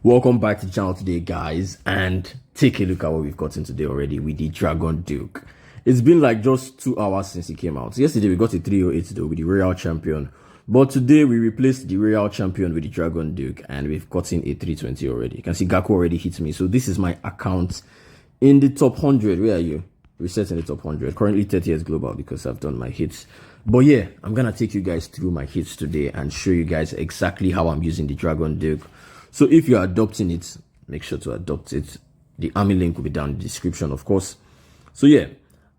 Welcome back to the channel today, guys, and take a look at what we've gotten today already with the Dragon Duke. It's been like just 2 hours since he came out. Yesterday we got a 308 though with the Royal Champion, but today we replaced the Royal Champion with the Dragon Duke and we've gotten a 320 already. You can see Gaku already hit me, so this is my account in the top 100. Where are you? Reset in the top 100. Currently 30 years global because I've done my hits. But yeah, I'm gonna take you guys through my hits today and show you guys exactly how I'm using the Dragon Duke. So if you're adopting it, make sure to adopt it. The army link will be down in the description, of course. So yeah,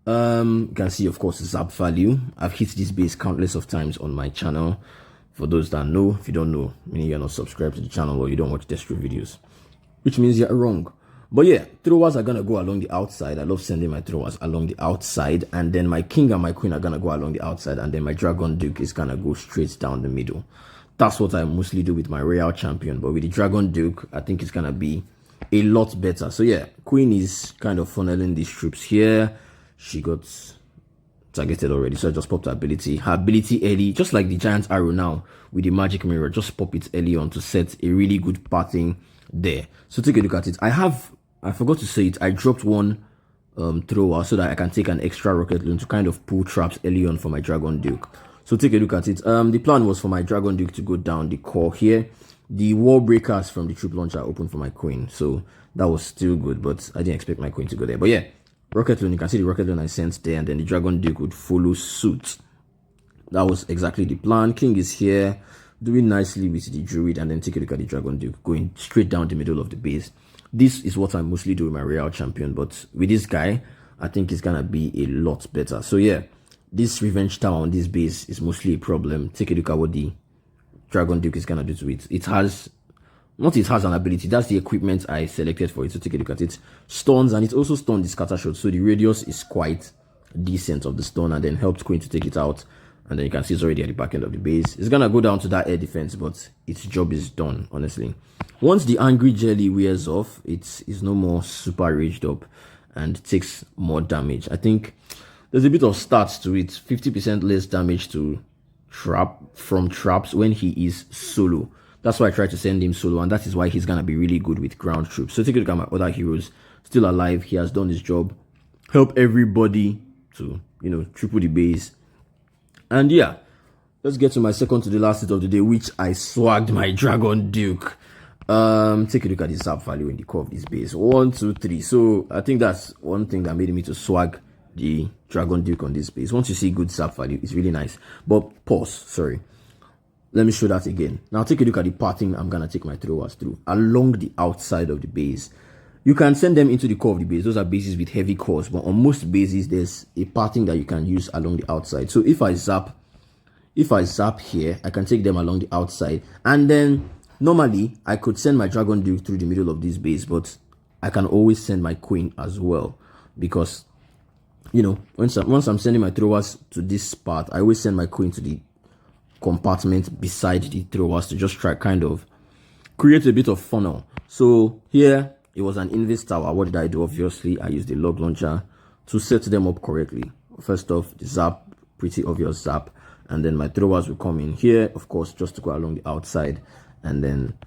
you can see, of course, Zap value. I've hit this base countless of times on my channel. For those that know, if you don't know, meaning you're not subscribed to the channel or you don't watch Destro videos, which means you're wrong. But yeah, throwers are gonna go along the outside. I love sending my throwers along the outside, and then my king and my queen are gonna go along the outside, and then my Dragon Duke is gonna go straight down the middle. That's what I mostly do with my Royal Champion, but with the Dragon Duke, I think it's gonna be a lot better. So yeah, Queen is kind of funneling these troops here. She got targeted already, so I just popped her ability. Her ability early, just like the Giant Arrow now with the Magic Mirror, just pop it early on to set a really good pattern there. So take a look at it. I forgot to say it, I dropped one thrower so that I can take an extra rocket loon to kind of pull traps early on for my Dragon Duke. So take a look at it. The plan was for my Dragon Duke to go down the core here. The wall breakers from the troop launcher opened for my queen, so that was still good, but I didn't expect my queen to go there. But yeah, rocket loon, you can see the rocket loon I sent there, and then the Dragon Duke would follow suit. That was exactly the plan. King is here, doing nicely with the druid, and then take a look at the Dragon Duke going straight down the middle of the base. This is what I mostly do with my Royal Champion, but with this guy, I think it's gonna be a lot better. So yeah, this revenge tower on this base is mostly a problem. Take a look at what the Dragon Duke is gonna do to it. It has an ability. That's the equipment I selected for it. So take a look at it. Stuns, and it's also stunned the scatter shot. So the radius is quite decent of the stun, and then helped Queen to take it out. And then you can see it's already at the back end of the base. It's gonna go down to that air defense, but its job is done, honestly. Once the angry jelly wears off, it's no more super raged up and takes more damage. I think there's a bit of stats to it. 50% less damage to traps when he is solo. That's why I tried to send him solo, and that is why he's gonna be really good with ground troops. So take a look at my other heroes. Still alive, he has done his job. Help everybody to, triple the base. And yeah, let's get to my second to the last hit of the day, which I swagged my Dragon Duke. Take a look at the Zap value in the core of this base. 1, 2, 3. So I think that's one thing that made me to swag the Dragon Duke on this base. Once you see good Zap value, it's really nice. But pause, sorry. Let me show that again. Now take a look at the pattern I'm gonna take my throwers through along the outside of the base. You can send them into the core of the base. Those are bases with heavy cores, but on most bases there's a pattern that you can use along the outside. So if I zap here, I can take them along the outside, and then normally I could send my Dragon Duke through the middle of this base, but I can always send my queen as well, because once I'm sending my throwers to this part, I always send my queen to the compartment beside the throwers to just try kind of create a bit of funnel. So here it was an invis tower. What did I do? Obviously I used the log launcher to set them up correctly. First off, the zap, pretty obvious zap, and then my throwers will come in here, of course, just to go along the outside. And then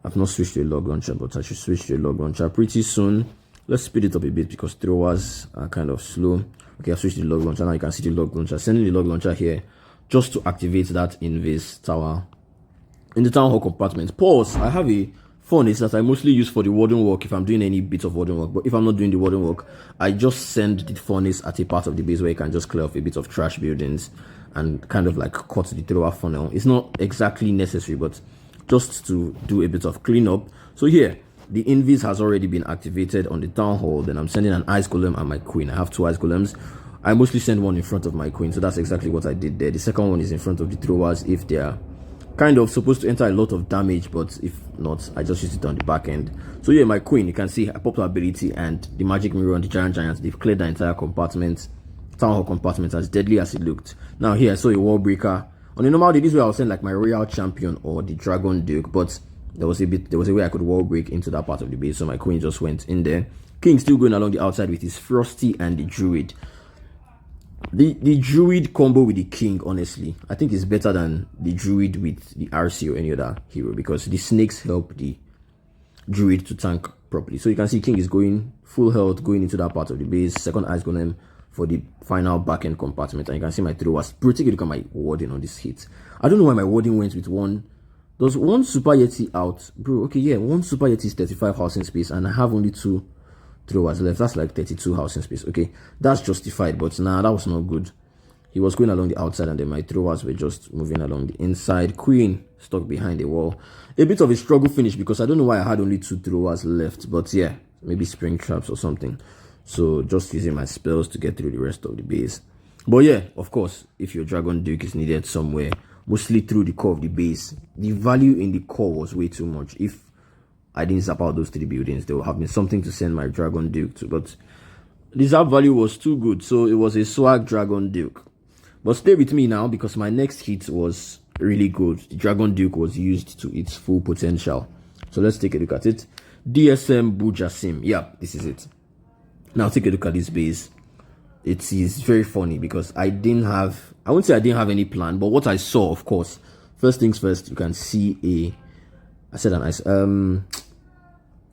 I've not switched to a log launcher, but I should switch to a log launcher pretty soon. Let's speed it up a bit because throwers are kind of slow. Okay, I switched to the log launcher. Now you can see the log launcher. Sending the log launcher here just to activate that invis tower in the town hall compartment. Pause. I have a furnace that I mostly use for the warden work if I'm doing any bit of warden work. But if I'm not doing the warden work, I just send the furnace at a part of the base where you can just clear off a bit of trash buildings and kind of like cut the thrower funnel. It's not exactly necessary, but just to do a bit of cleanup. So here, the invis has already been activated on the town hall. Then I'm sending an ice golem and my queen. I have 2 ice golems. I mostly send one in front of my queen, so that's exactly what I did there. The second one is in front of the throwers if they're kind of supposed to enter a lot of damage, but if not, I just use it on the back end. So yeah, my queen, you can see I popped her ability, and the magic mirror on the giants, they've cleared the entire compartment, town hall compartment, as deadly as it looked. Now here I saw a wall breaker. On a normal day, this way I was send like my Royal Champion or the Dragon Duke, but there was a way I could wall break into that part of the base, so my queen just went in there. King still going along the outside with his Frosty and the druid. The druid combo with the king, honestly, I think is better than the druid with the RC or any other hero, because the snakes help the druid to tank properly. So you can see king is going full health, going into that part of the base. Second ice golem for the final back end compartment, and you can see my throwers. Bro, take a look at my warding on this hit. I don't know why my warding went with one. There's one super yeti out, bro. Okay, yeah, one super yeti is 35 housing space, and I have only 2 throwers left. That's like 32 housing space. Okay, that's justified, but nah, that was not good. He was going along the outside, and then my throwers were just moving along the inside. Queen stuck behind the wall. A bit of a struggle finish because I don't know why I had only 2 throwers left, but yeah, maybe spring traps or something. So just using my spells to get through the rest of the base. But yeah, of course, if your Dragon Duke is needed somewhere, mostly through the core of the base, the value in the core was way too much. If I didn't zap out those 3 buildings, there would have been something to send my Dragon Duke to. But the zap value was too good, so it was a swag Dragon Duke. But stay with me now because my next hit was really good. The Dragon Duke was used to its full potential. So let's take a look at it. DSM Bujasim. Yeah, this is it. Now take a look at this base. It is very funny because I wouldn't say I didn't have any plan, but what I saw, of course, first things first, you can see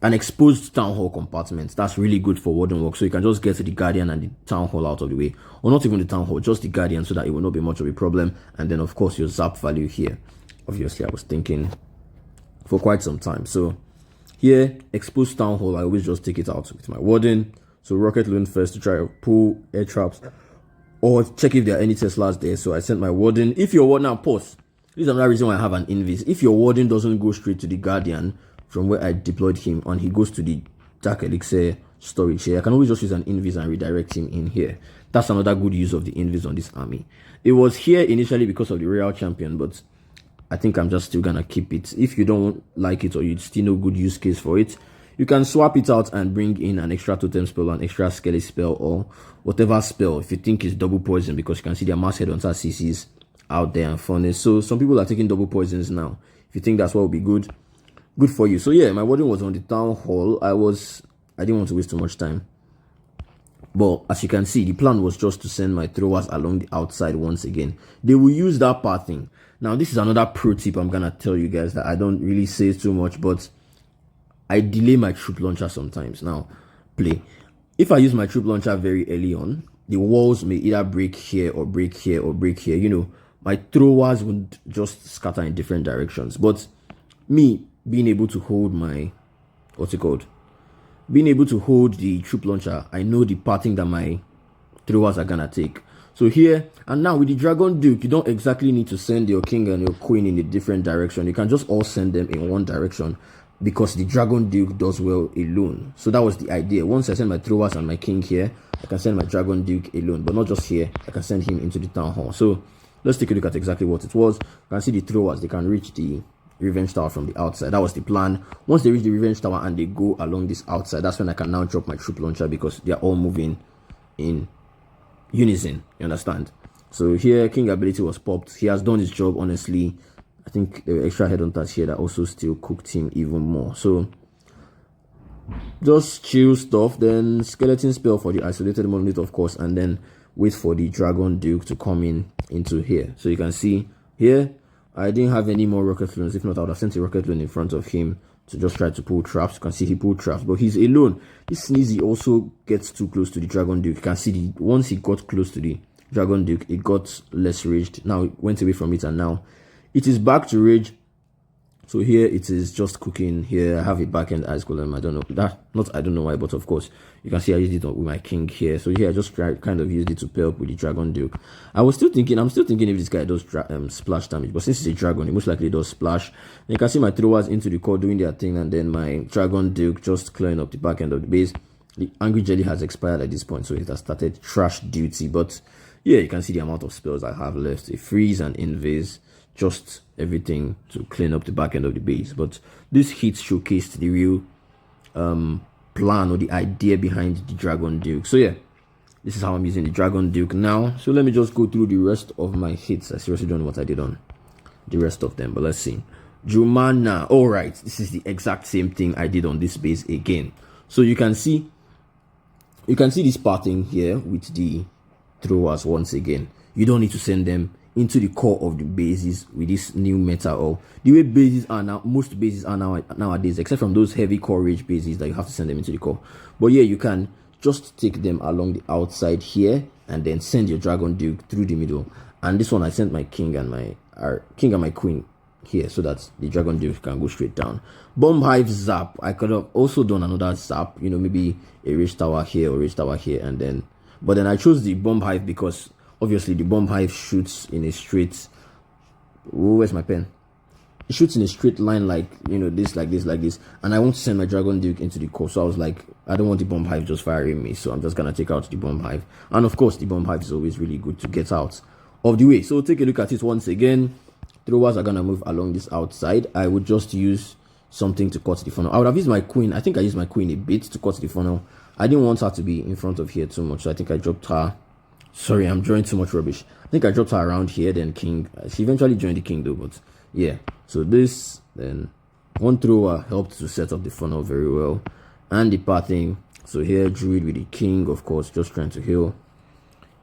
an exposed town hall compartment. That's really good for warden work, so you can just get to the guardian and the town hall out of the way, or not even the town hall, just the guardian, so that it will not be much of a problem. And then of course your zap value here. Obviously I was thinking for quite some time. So here, exposed town hall, I always just take it out with my warden. So rocket loon first to try to pull air traps or check if there are any Teslas there. So I sent my warden. If your warden, now pause, this is another reason why I have an invis. If your warden doesn't go straight to the guardian from where I deployed him and he goes to the dark elixir storage here, I can always just use an invis and redirect him in here. That's another good use of the invis on this army. It was here initially because of the royal champion, but I think I'm just still gonna keep it. If you don't like it or you still no good use case for it, you can swap it out and bring in an extra totem spell, an extra skelly spell, or whatever spell if you think is double poison, because you can see their mass headhunter CCs out there and furnace. So some people are taking double poisons now. If you think that's what would be good for you. So yeah, my wording was on the town hall. I didn't want to waste too much time. But as you can see, the plan was just to send my throwers along the outside once again. They will use that pathing. Now, this is another pro tip I'm gonna tell you guys that I don't really say too much, but I delay my troop launcher sometimes. Now, play. If I use my troop launcher very early on, the walls may either break here or break here or break here. You know, my throwers would just scatter in different directions. But me being able to hold my, being able to hold the troop launcher, I know the pathing that my throwers are gonna take. So here, and now with the Dragon Duke, you don't exactly need to send your king and your queen in a different direction. You can just all send them in one direction, because the Dragon Duke does well alone. So that was the idea. Once I send my throwers and my king here, I can send my Dragon Duke alone, but not just here. I can send him into the town hall. So let's take a look at exactly what it was. You can see the throwers, they can reach the revenge tower from the outside. That was the plan. Once they reach the revenge tower and they go along this outside, that's when I can now drop my troop launcher, because they're all moving in unison. You understand? So here, king ability was popped. He has done his job, honestly. I think there were extra headhunters here that also still cooked him even more. So just chill stuff. Then skeleton spell for the isolated monolith, of course, and then wait for the Dragon Duke to come into here. So you can see here, I didn't have any more rocket loons. If not, I would have sent a rocket loon in front of him to just try to pull traps. You can see he pulled traps, but he's alone. This Sneezy also gets too close to the Dragon Duke. You can see once he got close to the Dragon Duke, it got less raged. Now it went away from it, and now it is back to rage. So here it is just cooking. Here I have a back-end ice golem. I don't know why, but of course you can see I used it with my king here. So here I just kind of used it to pair up with the Dragon Duke. I'm still thinking if this guy does splash damage, but since it's a dragon, it most likely does splash. And you can see my throwers into the core doing their thing, and then my Dragon Duke just clearing up the back end of the base. The Angry Jelly has expired at this point, so it has started trash duty. But yeah, you can see the amount of spells I have left. A freeze and invase, just everything to clean up the back end of the base. But this hit showcased the real plan or the idea behind the Dragon Duke. So yeah, this is how I'm using the Dragon Duke now. So let me just go through the rest of my hits. I seriously don't know what I did on the rest of them, but let's see. Jumana. All right, this is the exact same thing I did on this base again. So you can see this pattern here with the throwers once again. You don't need to send them into the core of the bases with this new meta, or the way bases are now. Most bases are nowadays, except from those heavy core rage bases that you have to send them into the core. But yeah, you can just take them along the outside here and then send your Dragon Duke through the middle. And this one, I sent my king and my queen here so that the Dragon Duke can go straight down. Bomb Hive Zap. I could have also done another Zap, you know, maybe a Rage Tower here or Rage Tower here, and then, but then I chose the Bomb Hive because obviously the Bomb Hive shoots in a straight, where's my pen? It shoots in a straight line, like, you know, this, like this, like this, and I want to send my Dragon Duke into the core. So I was like, I don't want the Bomb Hive just firing me, so I'm just gonna take out the Bomb Hive. And of course, the Bomb Hive is always really good to get out of the way. So take a look at it once again. Throwers are gonna move along this outside. I would just use something to cut the funnel. I would have used my queen. I think I used my queen a bit to cut the funnel. I didn't want her to be in front of here too much, so I think I dropped her. Sorry, I'm drawing too much rubbish. I think I dropped her around here, then king. She eventually joined the king though, but yeah. So this, then one thrower helped to set up the funnel very well. And the pathing. So here, Druid with the king, of course, just trying to heal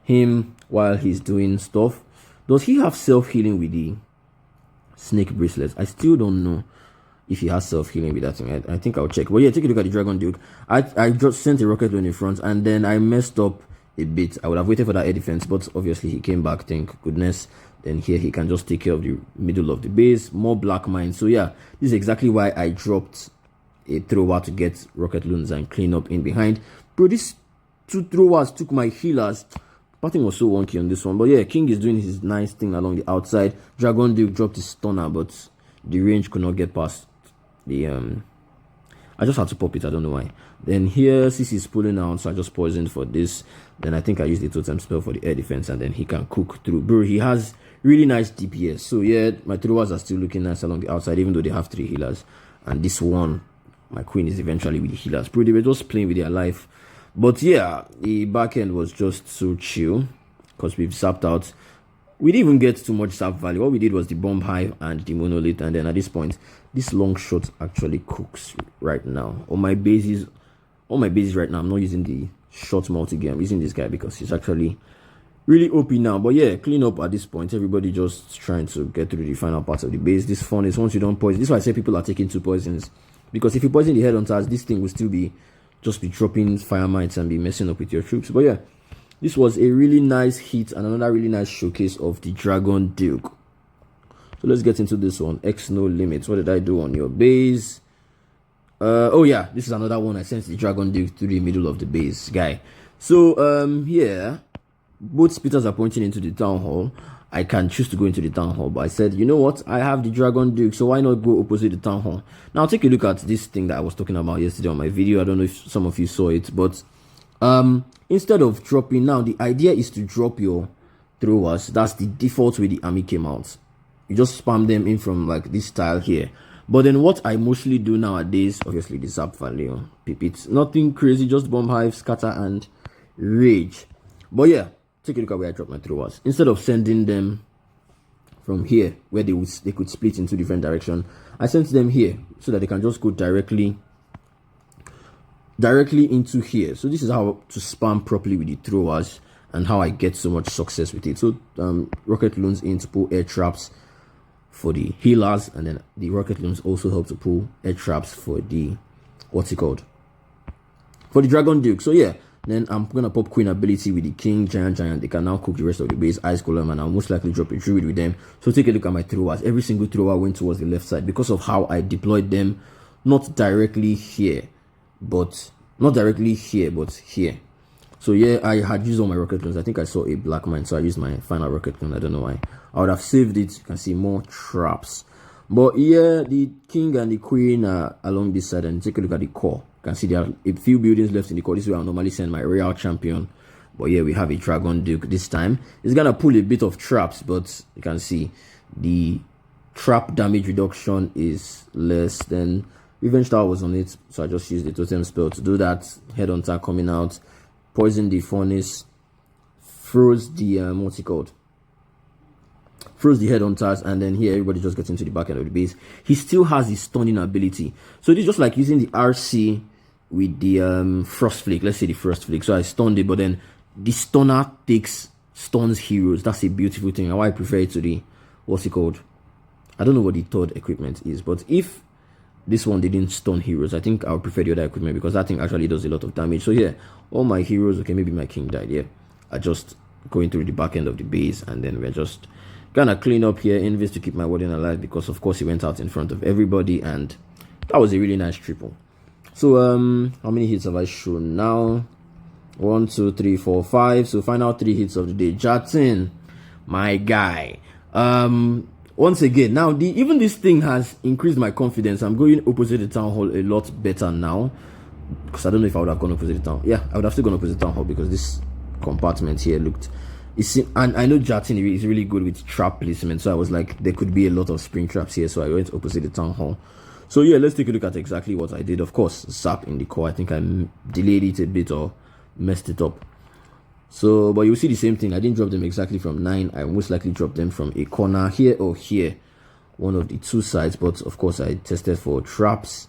him while he's doing stuff. Does he have self-healing with the snake bracelets? I still don't know if he has self-healing with that thing. I think I'll check. But yeah, take a look at the Dragon Duke. I just sent a rocket in the front, and then I messed up a bit. I would have waited for that air defense, but obviously he came back, thank goodness. Then here he can just take care of the middle of the base. More black mines. So yeah, this is exactly why I dropped a thrower to get rocket loons and clean up in behind. Bro, these two throwers took my healers. Pattern was so wonky on this one, but yeah, king is doing his nice thing along the outside. Dragon Duke dropped his stunner, but the range could not get past the I just had to pop it, I don't know why. Then here CC is pulling out, so I just poisoned for this. Then I think I used the totem spell for the air defense, and then he can cook through. Bro, he has really nice DPS. So yeah, my throwers are still looking nice along the outside, even though they have 3 healers. And this one, my queen is eventually with the healers. Bro, they were just playing with their life. But yeah, the back end was just so chill because we've zapped out. We didn't even get too much zap value. What we did was the Bomb Hive and the Monolith, and then at this point, this long shot actually cooks right now. On my bases right now, I'm not using the short multi-game. I'm using this guy because he's actually really OP now. But yeah, clean up at this point. Everybody just trying to get through the final parts of the base. This fun is once you don't poison. This is why I say people are taking 2 poisons, because if you poison the headhunters, this thing will still be just be dropping fire mites and be messing up with your troops. But yeah, this was a really nice hit and another really nice showcase of the Dragon Duke. So let's get into this one. X no limits. What did I do on your base? Oh yeah, this is another one. I sent the Dragon Duke through the middle of the base, guy. So here, both speakers are pointing into the town hall. I can choose to go into the town hall, but I said, you know what, I have the Dragon Duke, so why not go opposite the town hall? Now take a look at this thing that I was talking about yesterday on my video. I don't know if some of you saw it, but instead of dropping, now the idea is to drop your throwers. That's the default way the army came out. You just spam them in from like this style here. But then what I mostly do nowadays, obviously the zap value, it's nothing crazy, just Bomb Hive, scatter, and rage. But yeah, take a look at where I dropped my throwers. Instead of sending them from here, where they could split into different direction, I sent them here so that they can just go directly into here. So this is how to spam properly with the throwers and how I get so much success with it. So rocket loons in to pull air traps for the healers, and then the rocket loons also help to pull air traps for the for the Dragon Duke. So yeah, then I'm gonna pop queen ability with the king, giant. They can now cook the rest of the base, ice column, and I'll most likely drop a druid with them. So take a look at my throwers. Every single thrower went towards the left side because of how I deployed them, not directly here, but here. So yeah, I had used all my rocket loons. I think I saw a black mine, so I used my final rocket loon. I don't know why. I would have saved it. You can see more traps. But yeah, the king and the queen are along this side, and take a look at the core. You can see there are a few buildings left in the core. This is where I normally send my royal champion. But yeah, we have a Dragon Duke this time. It's gonna pull a bit of traps, but you can see the trap damage reduction is less than Revenge Tower was on it, so I just used the totem spell to do that. Headhunter coming out, poison the furnace, froze the froze the headhunters, and then here everybody just gets into the back end of the base. He still has his stunning ability, so this is just like using the RC with the frost flake. Let's say the frost flake. So I stunned it, but then the stunner takes stuns heroes. That's a beautiful thing, and why I prefer it to the, what's it called, I don't know what the third equipment is, but if this one didn't stun heroes, I think I would prefer the other equipment, because that thing actually does a lot of damage. So yeah, all my heroes, okay, maybe my king died here, are just going through the back end of the base, and then we're just gonna clean up here, invest to keep my warden alive, because of course he went out in front of everybody, and that was a really nice triple. So how many hits have I shown now? 1, 2, 3, 4, 5. So final 3 hits of the day. Jatin, my guy. Once again, now even this thing has increased my confidence. I'm going opposite the town hall a lot better now, because I don't know if I would have gone opposite the town. Yeah, I would have still gone opposite the town hall, because this compartment here looked, and I know Jatin is really good with trap placement, so I was like, there could be a lot of spring traps here, so I went opposite the town hall. So yeah, let's take a look at exactly what I did. Of course, Zap in the core. I think I delayed it a bit or messed it up. So, but you'll see the same thing. I didn't drop them exactly from 9. I most likely dropped them from a corner here or here, one of the two sides. But of course, I tested for traps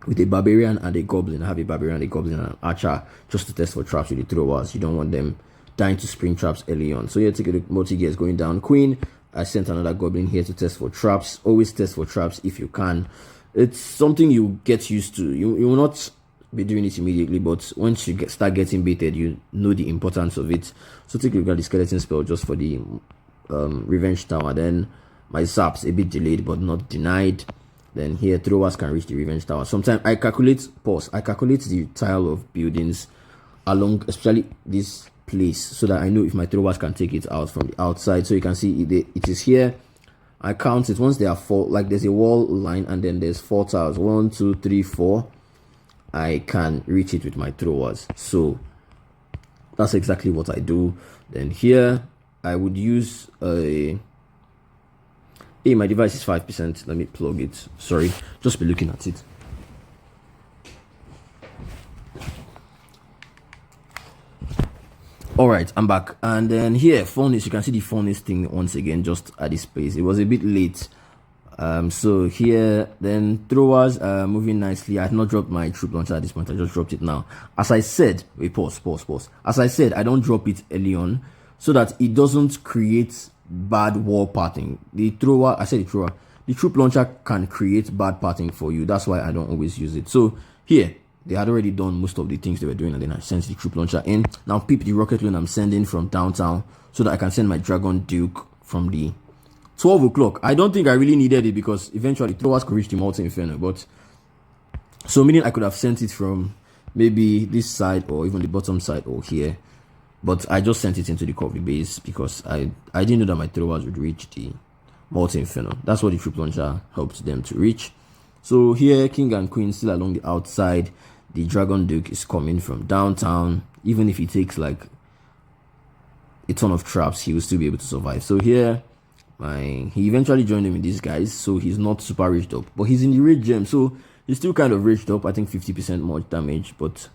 with a barbarian and a goblin. I have a barbarian, a goblin, and an archer just to test for traps with the throwers. You don't want them dying to spring traps early on. So yeah, take a look. Multi-gear is going down. Queen, I sent another goblin here to test for traps. Always test for traps if you can. It's something you get used to. You will not be doing it immediately, but once you start getting baited, you know the importance of it. So take a look at the skeleton spell just for the revenge tower. Then my Zap's a bit delayed but not denied. Then here throwers can reach the revenge tower. Sometimes I calculate the tile of buildings along, especially this place, so that I know if my throwers can take it out from the outside. So you can see it is here. I count it. Once there are 4, like there's a wall line and then there's 4 tiles, 1, 2, 3, 4, I can reach it with my throwers. So that's exactly what I do. Then here I would use a, hey, my device is 5%. Let me plug it. Sorry, just be looking at it. All right, I'm back. And then here, furnace, you can see the furnace thing once again just at this place. It was a bit late. So here, then throwers moving nicely. I had not dropped my troop launcher at this point. I just dropped it now. As I said, wait, pause. As I said, I don't drop it early on so that it doesn't create bad wall pathing. The troop launcher can create bad pathing for you. That's why I don't always use it. So here, they had already done most of the things they were doing, and then I sent the troop launcher in. Now peep the rocket loan I'm sending from downtown so that I can send my Dragon Duke from the 12 o'clock. I don't think I really needed it, because eventually throwers could reach the Multi Inferno, but so meaning I could have sent it from maybe this side or even the bottom side or here, but I just sent it into the coffee base because I didn't know that my throwers would reach the Multi Inferno. That's what the troop launcher helped them to reach. So here, king and queen still along the outside. The Dragon Duke is coming from downtown. Even if he takes like a ton of traps, he will still be able to survive. So here, he eventually joined him with these guys, so he's not super raged up, but he's in the rage gem, so he's still kind of raged up. I think 50% more damage, but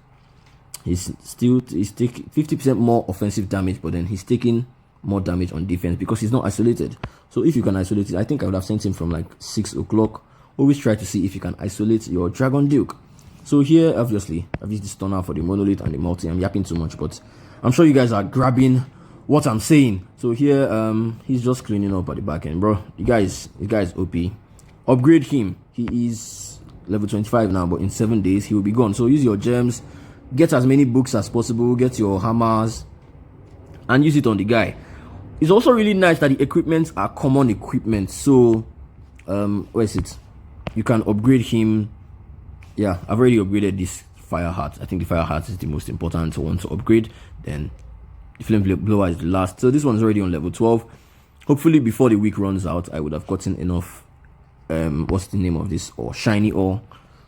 he's taking 50% more offensive damage, but then he's taking more damage on defense because he's not isolated. So if you can isolate it, I think I would have sent him from like 6 o'clock. Always try to see if you can isolate your Dragon Duke. So here, obviously, I've used the stunner for the monolith and the multi. I'm yapping too much, but I'm sure you guys are grabbing what I'm saying. So here, he's just cleaning up at the back end, bro. The guy is OP. Upgrade him. He is level 25 now, but in 7 days he will be gone. So use your gems, get as many books as possible, get your hammers, and use it on the guy. It's also really nice that the equipments are common equipment. So where is it? You can upgrade him. Yeah, I've already upgraded this fire heart. I think the fire heart is the most important one to upgrade. Then the flame blower is the last. So this one's already on level 12. Hopefully before the week runs out, I would have gotten enough what's the name of this, or shiny ore,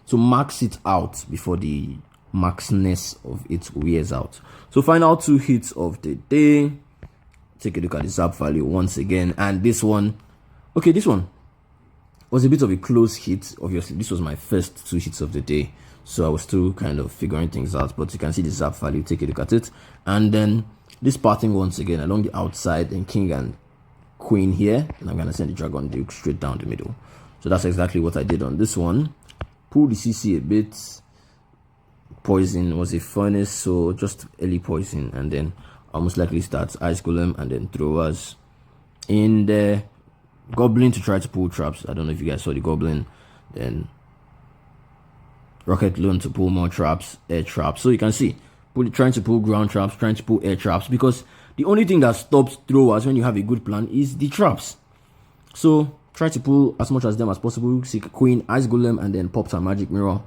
to max it out before the maxness of it wears out. So final 2 hits of the day. Take a look at the Zap value once again, and this one, okay, this one was a bit of a close hit. Obviously this was my first 2 hits of the day, so I was still kind of figuring things out, but you can see the Zap value. Take a look at it. And then this parting once again along the outside, and king and queen here, and I'm gonna send the Dragon Duke straight down the middle. So that's exactly what I did on this one. Pull the CC a bit. Poison was a furnace, so just early poison, and then I'll most likely start Ice Golem and then Throwers in the Goblin to try to pull traps. I don't know if you guys saw the Goblin. Then Rocket Loan to pull more traps, air traps. So you can see, trying to pull ground traps, trying to pull air traps, because the only thing that stops Throwers when you have a good plan is the traps. So try to pull as much as them as possible. See Queen, Ice Golem, and then pop some Magic Mirror.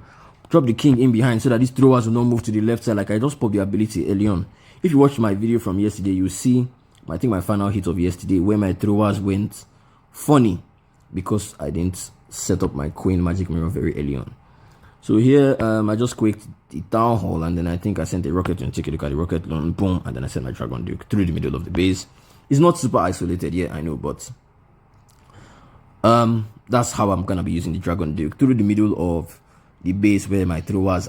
Drop the King in behind so that these Throwers will not move to the left side. Like I just popped the ability early on. If you watched my video from yesterday, you see, I think my final hit of yesterday, where my Throwers went funny because I didn't set up my Queen Magic Mirror very early on. So here, I just quaked the Town Hall, and then I think I sent a Rocket Loan. Take a look at the Rocket Loan, boom, and then I sent my Dragon Duke through the middle of the base. It's not super isolated, yeah, I know, but that's how I'm gonna be using the Dragon Duke, through the middle of the base where my Throwers,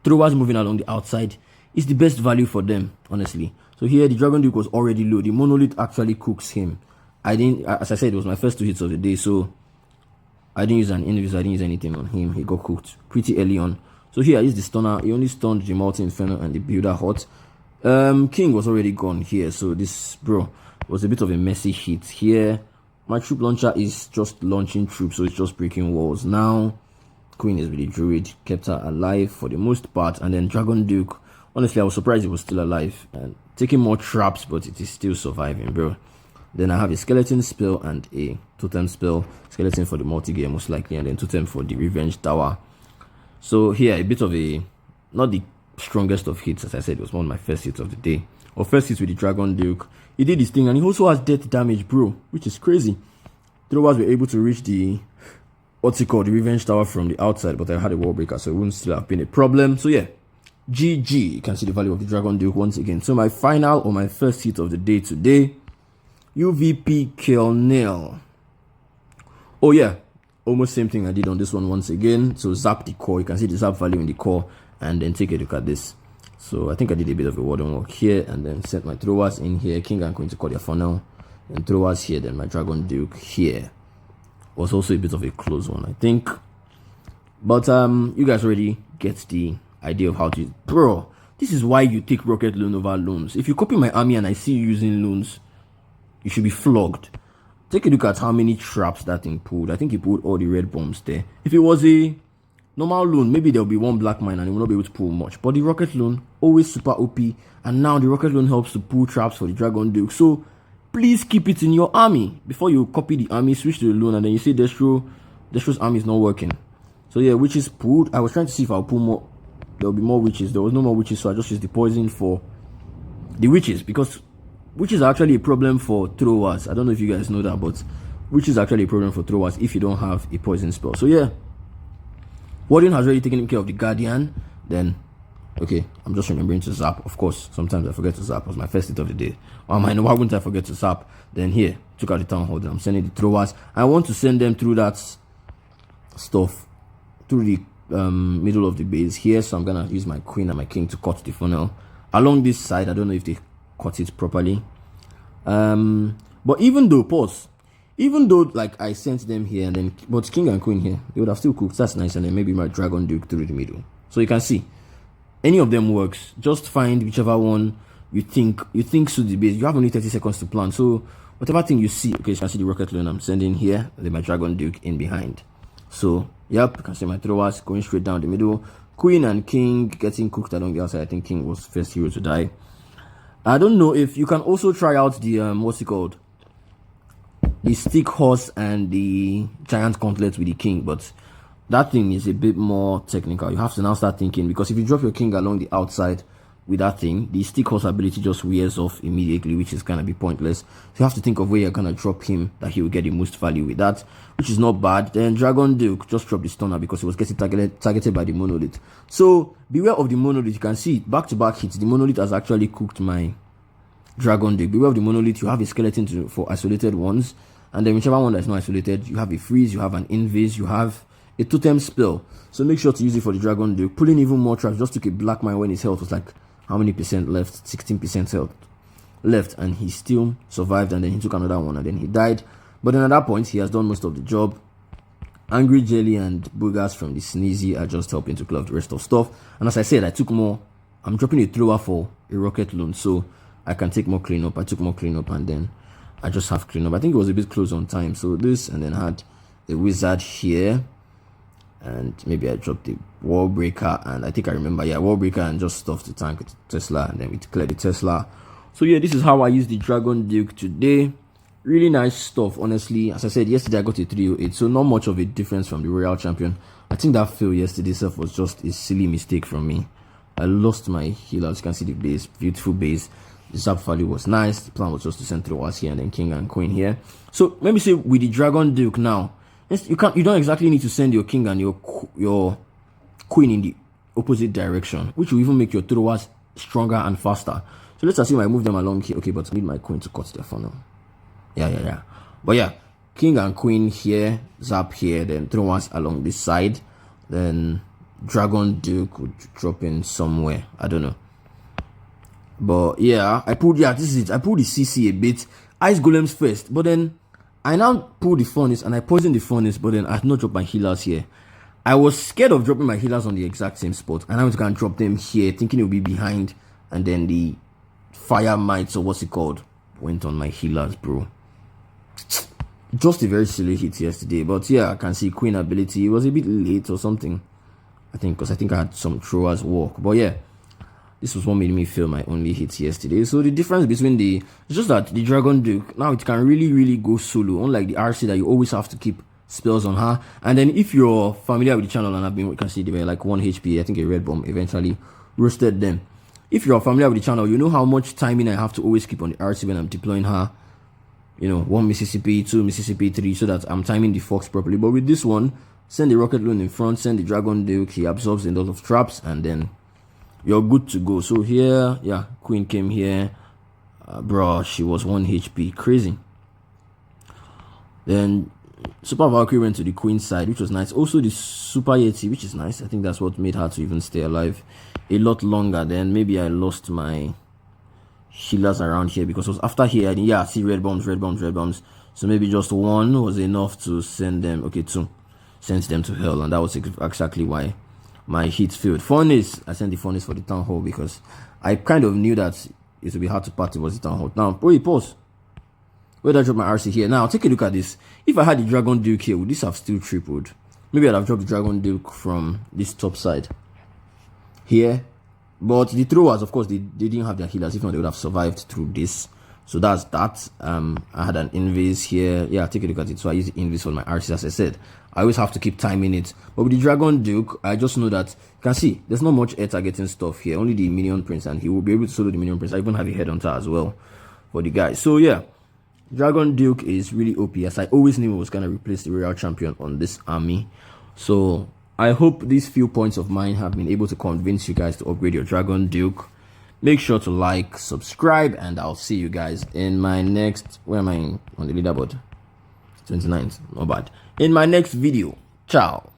Throwers moving along the outside is the best value for them, honestly. So here the Dragon Duke was already low. The Monolith actually cooks him. As I said, it was my first 2 hits of the day, so I didn't use an invis, I didn't use anything on him. He got cooked pretty early on. So here I used the Stunner. He only stunned the Multi Inferno and the Builder Hot. King was already gone here, so this, bro, was a bit of a messy hit. Here, my Troop Launcher is just launching troops, so it's just breaking walls. Now, Queen is with the Druid, kept her alive for the most part, and then Dragon Duke, honestly, I was surprised it was still alive, and taking more traps, but it is still surviving, bro. Then I have a Skeleton spell and a Totem spell. Skeleton for the multi-gear most likely, and then Totem for the Revenge Tower. So here, a bit of a, not the strongest of hits, as I said, it was one of my first hits of the day. Or first hits with the Dragon Duke. He did his thing, and he also has death damage, bro, which is crazy. Throwers were able to reach the, what's it called, the Revenge Tower from the outside, but I had a Wall Breaker, so it wouldn't still have been a problem. So yeah, GG. You can see the value of the Dragon Duke once again. So my final, or my first hit of the day today, UVP Kill Nil. Oh yeah, almost same thing I did on this one once again. So zap the core, you can see the zap value in the core, and then take a look at this. So I think I did a bit of a warden work here, and then sent my Throwers in here, King and Queen to call their funnel, and Throwers here, then my Dragon Duke here. Was also a bit of a close one, I think. But you guys already get the idea of how to, bro, this is why you take Rocket Loan over loans. If you copy my army and I see you using loans, you should be flogged. Take a look at how many traps that thing pulled. I think he pulled all the red bombs there. If it was a normal loan, maybe there'll be one black mine and it will not be able to pull much. But the Rocket Loan, always super OP. And now the Rocket Loan helps to pull traps for the Dragon Duke. So please keep it in your army. Before you copy the army, switch to the loan, and then you see Destro's army is not working. So yeah, witches pulled. I was trying to see if I'll pull more. There'll be more witches. There was no more witches, so I just used the poison for the witches, because witches are actually a problem for Throwers. I don't know if you guys know that, but witches are actually a problem for Throwers if you don't have a poison spell. So yeah, Warden has already taken care of the Guardian. Then okay, I'm just remembering to zap. Of course, sometimes I forget to zap. It was my first hit of the day. Why wouldn't I forget to zap? Then here, took out the Town Hall. Then I'm sending the Throwers. I want to send them through that stuff, through the middle of the base here. So I'm gonna use my Queen and my King to cut the funnel along this side. I don't know if they cut it properly. But even though like I sent them here, and then but King and Queen here, they would have still cooked. That's nice. And then maybe my Dragon Duke through the middle. So you can see any of them works. Just find whichever one you think suits the base. You have only 30 seconds to plan. So whatever thing you see, okay, you can see the Rocket Loan I'm sending here, and then my Dragon Duke in behind. So yep, you can see my Throwers going straight down the middle. Queen and King getting cooked along the outside. I think King was first hero to die. I don't know if you can also try out the what's it called, the Stick Horse and the Giant Gauntlet with the King, but that thing is a bit more technical. You have to now start thinking, because if you drop your King along the outside with that thing, the Stick Horse ability just wears off immediately, which is gonna be pointless. So you have to think of where you're gonna drop him that he will get the most value with that, which is not bad. Then Dragon Duke just dropped the Stunner because he was getting targeted by the Monolith. So beware of the Monolith. You can see back-to-back hits. The Monolith has actually cooked my Dragon Duke. Beware of the Monolith. You have a Skeleton for isolated ones, and then whichever one that's not isolated, you have a Freeze, you have an Invis, you have a Totem spell. So make sure to use it for the Dragon Duke. Pulling even more traps. Just took a black mine when his health was like, how many percent left? 16% health left, and he still survived. And then he took another one, and then he died. But then at that point, he has done most of the job. Angry Jelly and Boogers from the Sneezy are just helping to clear the rest of stuff. And as I said, I took more. I'm dropping a Thrower for a Rocket Loan, so I can take more cleanup. I took more cleanup, and then I just have cleanup. I think it was a bit close on time. So this, and then had a wizard here, and maybe I dropped the wall breaker, and I think I remember, yeah, wall breaker, and just stuff to tank with Tesla, and then we declared the Tesla. So yeah, this is how I use the Dragon Duke today. Really nice stuff, honestly. As I said, yesterday I got a 308, so not much of a difference from the Royal Champion. I think that fail yesterday itself was just a silly mistake from me. I lost my healer. As you can see, the base, beautiful base. The Zap value was nice. The plan was just to send 3 hours here and then king and queen here. So let me say with the Dragon Duke now, you don't exactly need to send your king and your queen in the opposite direction, which will even make your throwers stronger and faster. So let's assume I move them along here. Okay, but I need my queen to cut their funnel. Yeah. But yeah, king and queen here, Zap here, then throwers along this side, then Dragon Duke would drop in somewhere. I don't know. But yeah, this is it. I pulled the CC a bit. Ice Golems first, but then I now pulled the furnace and I poisoned the furnace, but then I had not dropped my healers here. I was scared of dropping my healers on the exact same spot, and I was going to drop them here, thinking it would be behind, and then the fire mites, or what's it called, went on my healers, bro. Just a very silly hit yesterday, but yeah, I can see queen ability. It was a bit late or something, I think, because I think I had some throwers walk. But yeah, this was what made me fail my only hits yesterday. So the difference between it's just that the Dragon Duke, now it can really go solo, unlike the RC that you always have to keep spells on her. And then if you're familiar with the channel, and you can see they were like 1 HP, I think a red bomb eventually roasted them. If you're familiar with the channel, you know how much timing I have to always keep on the RC when I'm deploying her. You know, 1 Mississippi, 2 Mississippi, 3, so that I'm timing the fox properly. But with this one, send the rocket loon in front, send the Dragon Duke, he absorbs a lot of traps, and then you're good to go. So here, yeah, queen came here, bro, she was 1 HP, crazy. Then Super Valkyrie went to the queen side, which was nice. Also the Super Yeti, which is nice. I think that's what made her to even stay alive a lot longer. Then maybe I lost my healers around here, because it was after here, and yeah, see red bombs. So maybe just 1 was enough to send them, okay, 2 sent them to hell, and that was exactly why my hits failed. Furnace, I sent the furnace for the town hall because I kind of knew that it would be hard to party was the town hall. Now, wait, pause. Where did I drop my RC here? Now, take a look at this. If I had the Dragon Duke here, would this have still tripled? Maybe I'd have dropped the Dragon Duke from this top side here. But the throwers, of course, they didn't have their healers. If not, they would have survived through this. So that's that. I had an invis here. Yeah, take a look at it. So I use the invis for my RC, as I said. I always have to keep timing it. But with the Dragon Duke, I just know that, you can see, there's not much air targeting stuff here. Only the Minion Prince, and he will be able to solo the Minion Prince. I even have a Headhunter as well for the guy. So yeah, Dragon Duke is really OP, as I always knew it was going to replace the Royal Champion on this army. So I hope these few points of mine have been able to convince you guys to upgrade your Dragon Duke. Make sure to like, subscribe, and I'll see you guys in my next, where am I on the leaderboard? 29th, not bad. In my next video. Ciao.